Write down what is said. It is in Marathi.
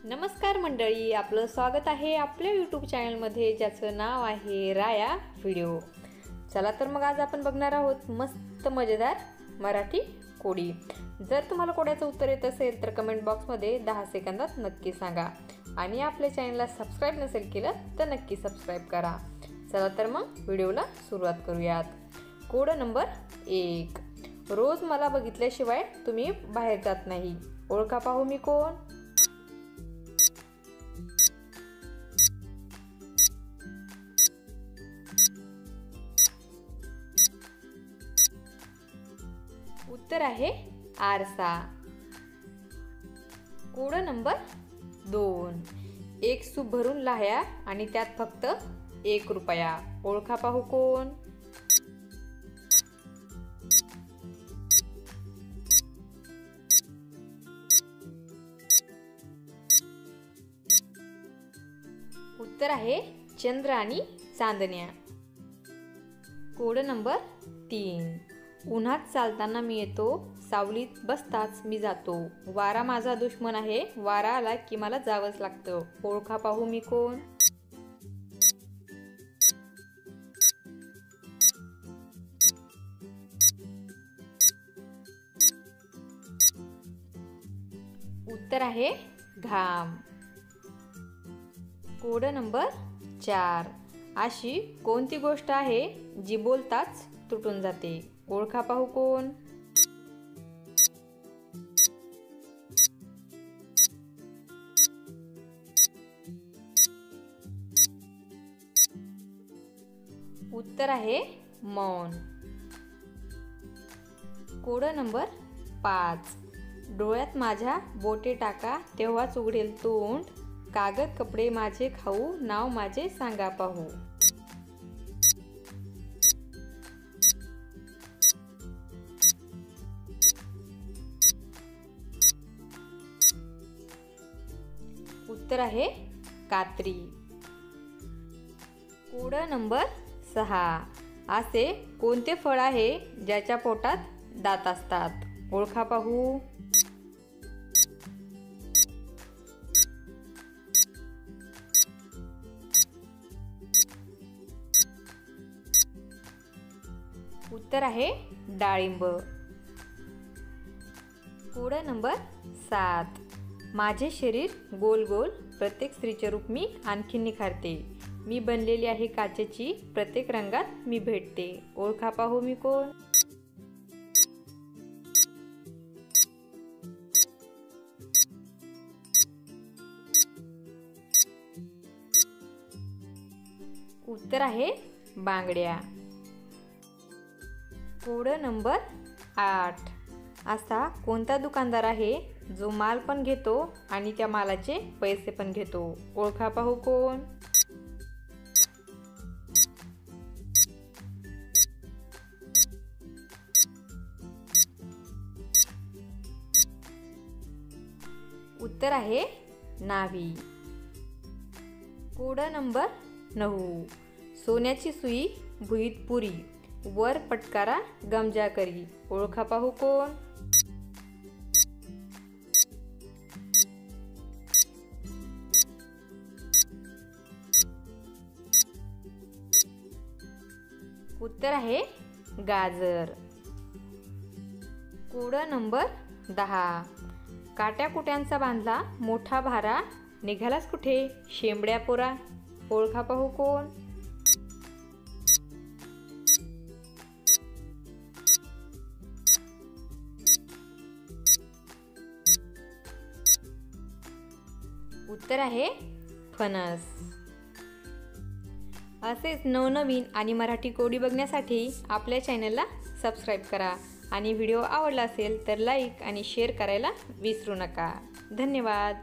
नमस्कार मंडळी, आपलं स्वागत आहे आपल्या यूट्यूब चॅनलमध्ये ज्याचं नाव आहे राया व्हिडिओ। चला तर मग आज आपण बघणार आहोत मस्त मजेदार मराठी कोडी। जर तुम्हाला कोड्याचं उत्तर येत असेल तर कमेंट बॉक्समध्ये 10 सेकंदात नक्की सांगा आणि आपल्या चॅनलला सबस्क्राइब नसेल केलं तर नक्की सबस्क्राइब करा। चला तर मग व्हिडिओला सुरुवात करूयात। कोड नंबर 1, रोज मला बघितल्याशिवाय तुम्ही बाहेर जात नाही, ओळखा पाहू मी कोण? उत्तर आहे आरसा। कोड नंबर 2, एक सूप भरून लाह्या आणि त्यात फक्त 1 रुपया, ओळखा पाहू कोण? उत्तर आहे चंद्र आणि चांदण्या। कोड नंबर 3, उन्हात चालताना मी येतो, सावलीत बसताच मी जातो, वारा माझा दुश्मन आहे, वारा आला की मला जावंच लागतं, ओळखा पाहू मी कोण? उत्तर आहे घाम। कोड नंबर 4, अशी कोणती गोष्ट आहे जी बोलताच तुटून जाते, ओळखा पाहू कोण? उत्तर आहे मौन। कोड नंबर 5, डोळ्यात माझ्या बोटे टाका तेव्हाच उघडेल तोंड, कागद कपडे माझे खाऊ, नाव माझे सांगा पाहू। उत्तर आहे कात्री। कोड नंबर 6, असे कोणते फळ आहे ज्याच्या पोटात दात असतात, ओळखा पाहू? उत्तर आहे डाळिंब। कोड नंबर 7, माझे शरीर गोल गोल, प्रत्येक स्त्रीचे रूप मी आणखी निखारते, मी बनलेली आहे काचेची, प्रत्येक रंगात मी भेटते, ओळखा पाहू मी कोण? उत्तर आहे बांगड्या। कोड नंबर 8, असा कोणता दुकानदार आहे जो माल पण घेतो आणि त्या मालाचे पैसे पण घेतो, ओळखा पाहू कोण? उत्तर आहे नाभी। कोड नंबर 9, सोन्याची सुई भुईत पुरी, वर पटकारा गमजा करी, ओळखा पाहू कोण? उत्तर आहे गाजर। कोड नंबर 10, काट्याकुट्यांचा बांधला मोठा भारा, निघालास कुठे शेंबड्या पोरा, ओळखा पाहू कोण? उत्तर आहे फणस। असेच नवनवीन आणि मराठी कोडी बघण्यासाठी आपल्या चॅनलला सबस्क्राइब करा आणि व्हिडिओ आवडला असेल तर लाईक आणि शेअर करायला विसरू नका। धन्यवाद।